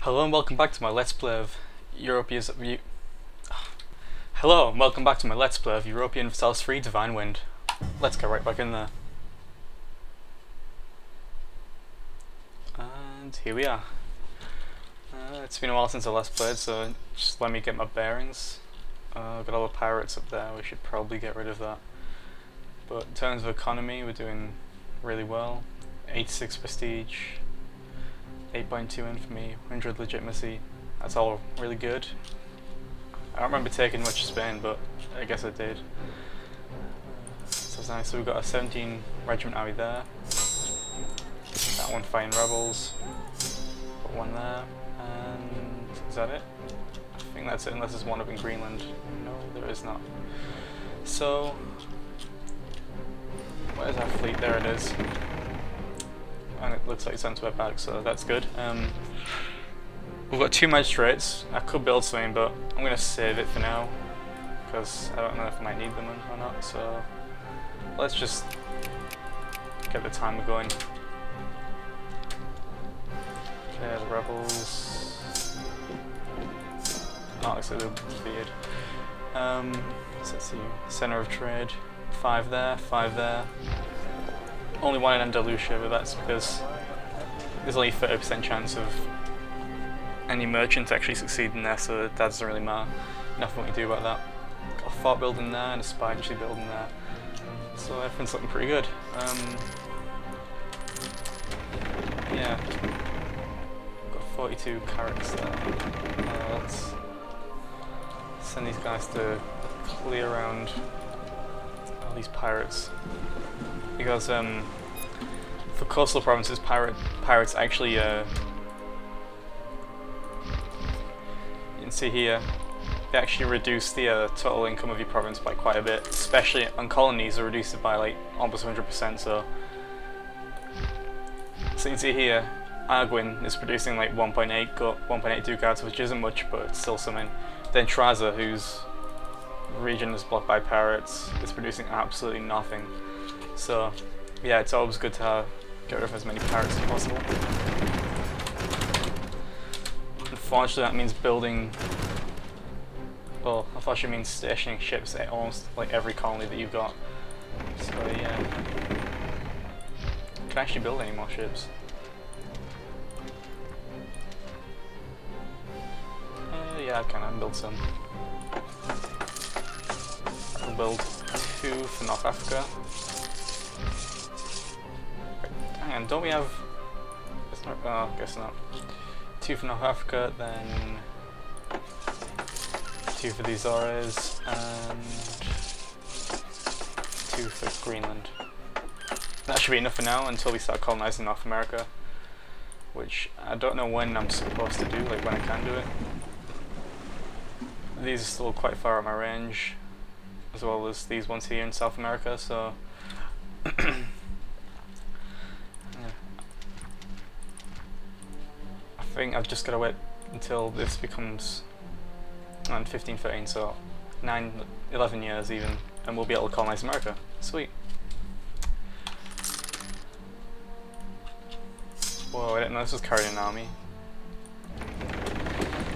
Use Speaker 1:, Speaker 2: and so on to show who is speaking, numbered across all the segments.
Speaker 1: Hello and welcome back to my Let's Play of Europe's Hello and welcome back to my Let's Play of Europa Universalis 3 Divine Wind. Let's get right back in there. And here we are. It's been a while since I last played, so just let me get my bearings. Got all the pirates up there, we should probably get rid of that. But in terms of economy, we're doing really well. 86 prestige. 8.2 infamy, 100 legitimacy, that's all really good. I don't remember taking much Spain, but I guess I did. So it's nice, so we've got a 17 regiment army there. That one fighting rebels. Put one there, and is that it? I think that's it, unless there's one up in Greenland. No, there is not. So, where's our fleet? There it is. And it looks like it's on its way back, so that's good. We've got 2 magistrates. I could build something, but I'm going to save it for now because I don't know if I might need them or not, so let's just get the timer going. Okay, the rebels. Oh, looks like they're defeated. So let's see, center of trade, 5 there, 5 there. Only 1 in Andalusia, but that's because there's only 30% chance of any merchant actually succeeding there, so that doesn't really matter. Nothing we can do about that. Got a fort building there and a spy industry building there, so everything's looking pretty good. Yeah, got 42 carracks there. Let's send these guys to clear around all these pirates. Because for coastal provinces, pirates actually, you can see here, they actually reduce the total income of your province by quite a bit. Especially on colonies, they reduce it by like almost 100%. So you can see here, Arguin is producing like 1.8 ducats, which isn't much, but it's still something. Then Traza, whose region is blocked by pirates, is producing absolutely nothing. So, yeah, it's always good to get rid of as many pirates as possible. Unfortunately, that means building. Well, unfortunately, it means stationing ships at almost like every colony that you've got. So, yeah. Can I actually build any more ships? Yeah, I can build some. I'll build 2 for North Africa. Hang on, don't we have... Oh, I guess not. 2 for North Africa, then 2 for the Azores, and 2 for Greenland. That should be enough for now until we start colonizing North America, which I don't know when I'm supposed to do, like when I can do it. These are still quite far out of my range, as well as these ones here in South America, so I think I've just got to wait until this becomes 15, 13, so 9, 11 years even, and we'll be able to colonize America. Sweet. Whoa, I didn't know this was carrying an army.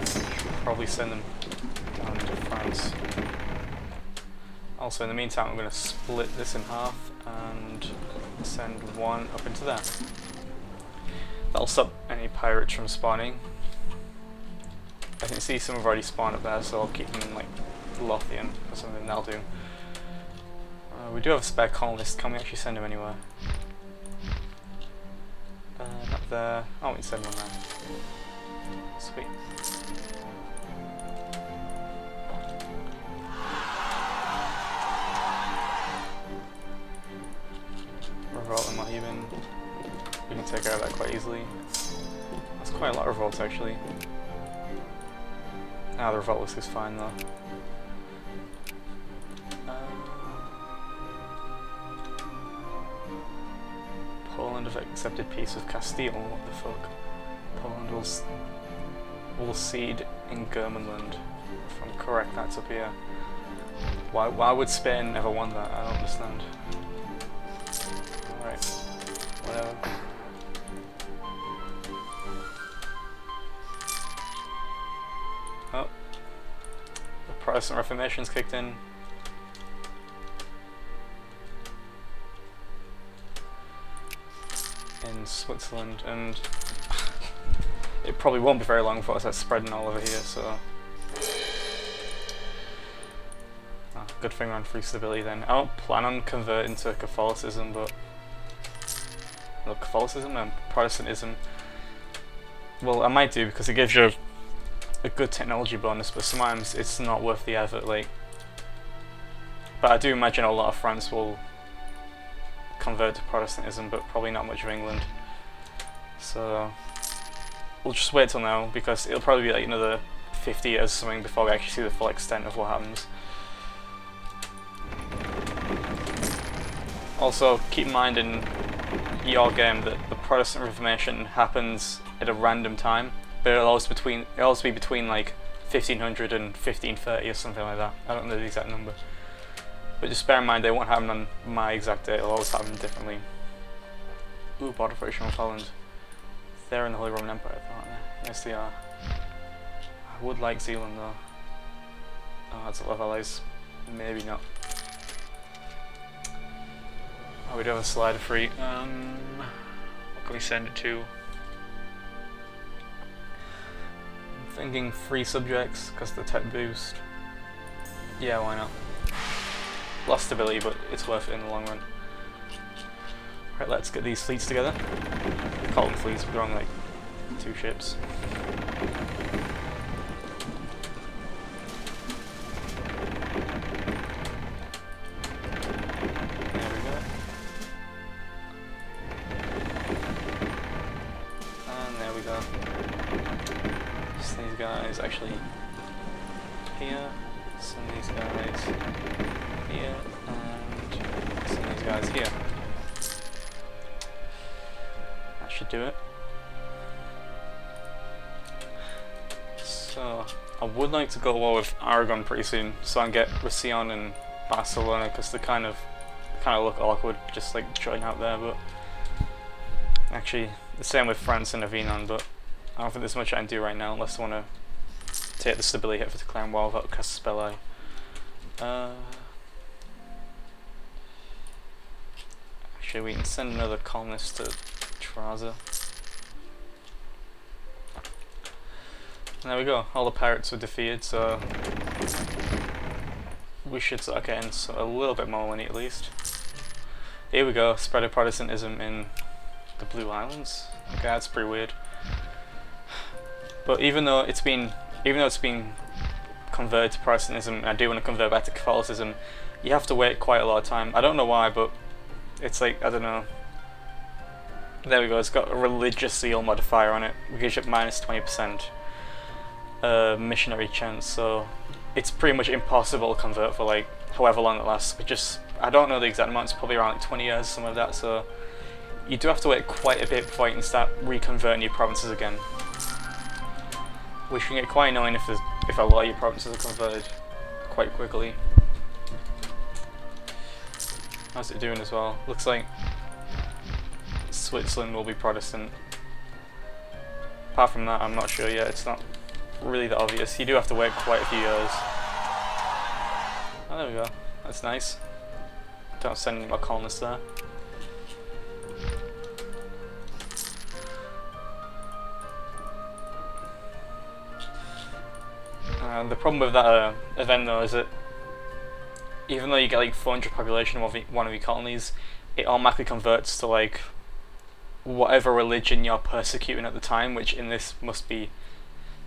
Speaker 1: Should probably send them down to France. Also, in the meantime, I'm going to split this in half and send 1 up into there. That'll stop any pirates from spawning. I can see some have already spawned up there, so I'll keep them in like Lothian or something, that'll do. We do have a spare colonist, can we actually send him anywhere? Not there. Oh, we can send one there. Sweet. Revolt and Mohiban. We can take care of that quite easily. That's quite a lot of revolts actually. Ah, the revolt list is fine though. Poland have accepted peace with Castile. What the fuck? Poland will cede in Germanland. If I'm correct, that's up here. Why would Spain never want that? I don't understand. Alright. Whatever. Protestant Reformation's kicked in. In Switzerland, and it probably won't be very long before it's spreading all over here, so good thing on free stability then. I don't plan on converting to Catholicism, but Catholicism and Protestantism, well, I might do because it gives you a good technology bonus, but sometimes it's not worth the effort, like. But I do imagine a lot of France will convert to Protestantism, but probably not much of England. So we'll just wait till now, because it'll probably be like another 50 years or something before we actually see the full extent of what happens. Also, keep in mind in your game that the Protestant Reformation happens at a random time, but it'll always be between like 1500 and 1530 or something like that. I don't know the exact number. But just bear in mind, they won't happen on my exact date, it'll always happen differently. Ooh, border friction with Holland. They're in the Holy Roman Empire, aren't they? Yes, they are. I would like Zealand though. Oh, that's a lot of allies. Maybe not. Oh, we do have a slider free. What can we send it to? I'm thinking free subjects, because the tech boost. Yeah, why not? Lost stability, but it's worth it in the long run. Right, let's get these fleets together. Call them fleets, we're on like 2 ships. There we go. And there we go. Send these guys actually here. Send these guys here, and send these guys here. That should do it. So I would like to go war with Aragon pretty soon, so I can get Roussillon and Barcelona, because they kind of look awkward just like joining out there. But actually, the same with France and Avignon. But I don't think there's much I can do right now unless I want to take the stability hit for declaring war without Casus Belli. Actually, we can send another colonist to Traza. There we go, all the pirates were defeated, so we should start getting a little bit more money at least. Here we go, spread of Protestantism in the Blue Islands. Okay, that's pretty weird. But even though it's been converted to Protestantism, and I do want to convert back to Catholicism, you have to wait quite a lot of time. I don't know why, but it's like, I don't know. There we go, it's got a religious seal modifier on it, which gives you minus 20% missionary chance, so it's pretty much impossible to convert for like however long it lasts. But just, I don't know the exact amount, it's probably around like 20 years, something like that, so you do have to wait quite a bit before you can start reconverting your provinces again. Which can get quite annoying if a lot of your provinces are converted quite quickly. How's it doing as well? Looks like Switzerland will be Protestant. Apart from that, I'm not sure yet. It's not really that obvious. You do have to wait quite a few years. Oh, there we go. That's nice. Don't send any more colonists there. The problem with that event though is that even though you get like 400 population of one of your colonies, it automatically converts to like whatever religion you're persecuting at the time, which in this must be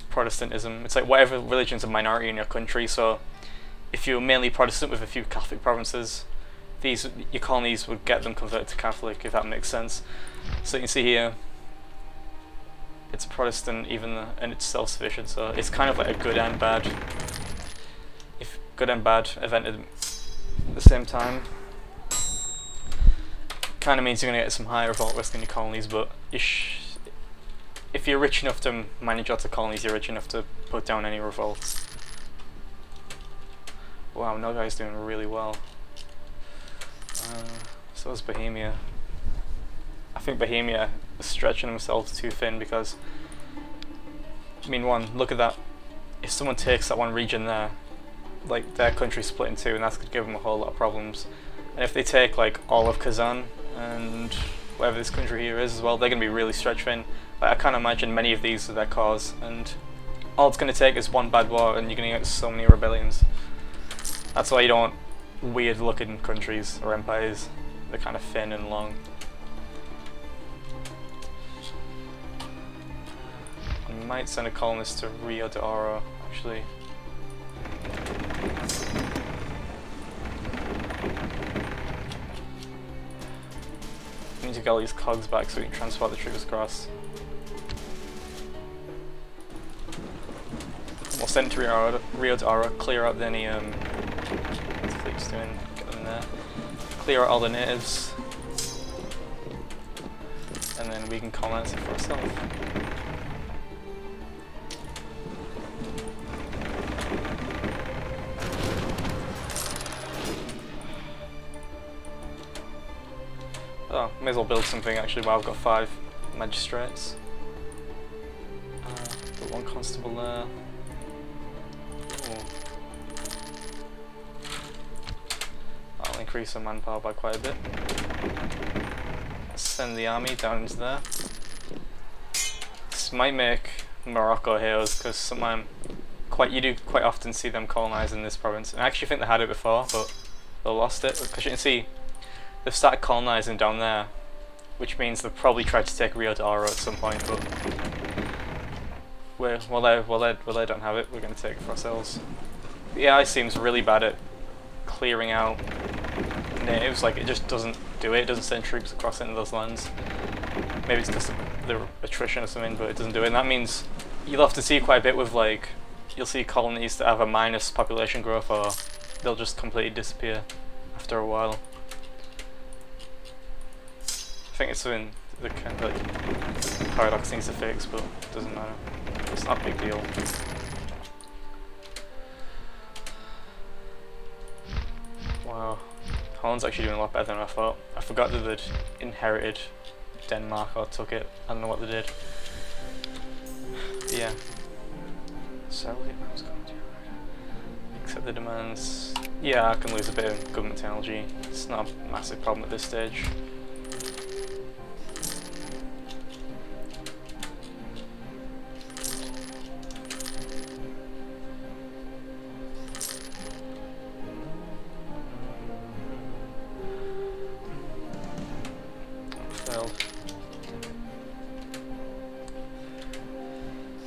Speaker 1: Protestantism. It's like whatever religion's a minority in your country, so if you're mainly Protestant with a few Catholic provinces, your colonies would get them converted to Catholic, if that makes sense. So you can see here, it's Protestant and it's self-sufficient, so it's kind of like a good and bad, if good and bad event at the same time. Kind of means you're going to get some higher revolt risk in your colonies, but if you're rich enough to manage lots of colonies, you're rich enough to put down any revolts. Wow, Nogai's doing really well. So is Bohemia. I think Bohemia is stretching themselves too thin because, I mean, look at that. If someone takes that one region there, like their country split in two, and that's going to give them a whole lot of problems. And if they take like all of Kazan and whatever this country here is as well, they're going to be really stretched thin. Like, I can't imagine many of these are their cause, and all it's going to take is one bad war and you're going to get so many rebellions. That's why you don't want weird looking countries or empires. They're kind of thin and long. I might send a colonist to Rio de Oro, actually. I need to get all these cogs back so we can transport the troops across. We'll send to Rio de Oro, clear out any what's the fleet's doing, get them there. Clear out all the natives. And then we can colonize it for ourselves. Oh, may as well build something actually while I've got 5 magistrates. Put 1 constable there. Ooh. I'll increase our manpower by quite a bit. Send the army down into there. This might make Morocco heroes because you do quite often see them colonizing this province. And I actually think they had it before, but they lost it. Because you can see they've started colonizing down there, which means they've probably tried to take Rio de Oro at some point. But while they don't have it, we're going to take it for ourselves. The AI seems really bad at clearing out natives. Like, it just doesn't do it. It doesn't send troops across into those lands. Maybe it's just the attrition or something, but it doesn't do it. And that means you'll have to see quite a bit with, like, you'll see colonies that have a minus population growth, or they'll just completely disappear after a while. I think it's something the kind of like paradox needs to fix, but it doesn't matter. It's not a big deal. Wow, Holland's actually doing a lot better than I thought. I forgot that they'd inherited Denmark or took it. I don't know what they did. But yeah. So accept the demands. Yeah, I can lose a bit of government technology. It's not a massive problem at this stage.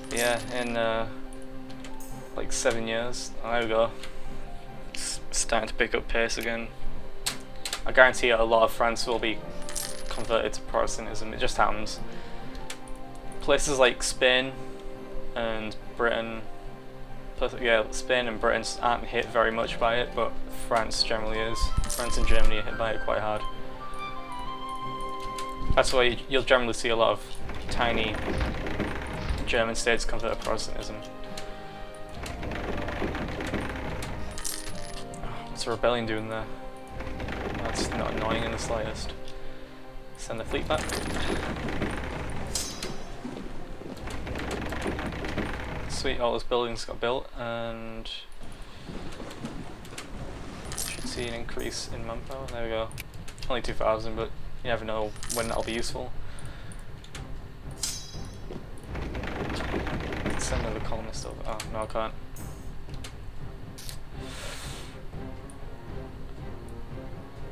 Speaker 1: Yeah, in like 7 years. Oh, there we go. It's starting to pick up pace again. I guarantee a lot of France will be converted to Protestantism. It just happens. Places like Spain and Britain, yeah, Spain and Britain aren't hit very much by it, but France generally is. France and Germany are hit by it quite hard. That's why you'll generally see a lot of tiny German states convert to Protestantism. What's a rebellion doing there? That's not annoying in the slightest. Send the fleet back. Sweet, all those buildings got built, and should see an increase in manpower. There we go. Only 2,000, but you never know when that'll be useful. Send another colonist over. Oh, no, I can't.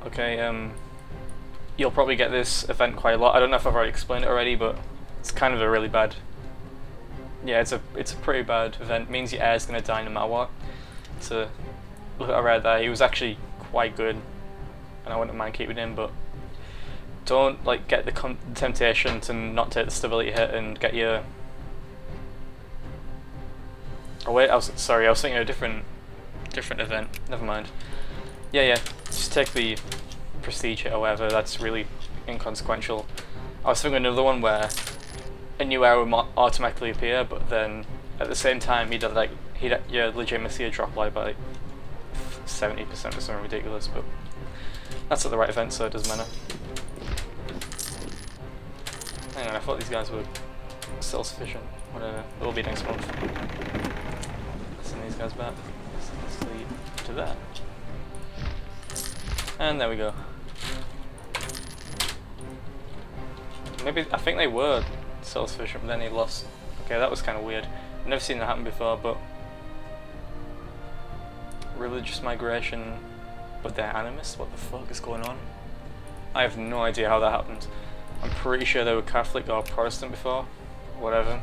Speaker 1: Okay, you'll probably get this event quite a lot. I don't know if I've already explained it already, but it's kind of a really bad. Yeah, it's a pretty bad event. It means your heir's gonna die no matter what. So look at Red there. He was actually quite good, and I wouldn't mind keeping him, but don't like get the temptation to not take the stability hit and get your. Oh wait, I was thinking of a different event. Never mind. Yeah, just take the prestige hit or whatever. That's really inconsequential. I was thinking another one where a new heir would automatically appear, but then at the same time your legitimacy would drop like by 70% or something ridiculous. But that's not the right event, so it doesn't matter. Hang on, I thought these guys were self-sufficient. Whatever, it will be next month. Send these guys back. So let's lead to that. And there we go. Maybe, I think they were self-sufficient, but then he lost. Okay, that was kind of weird. I've never seen that happen before, but... Religious migration, but they're animists? What the fuck is going on? I have no idea how that happened. I'm pretty sure they were Catholic or Protestant before. Whatever.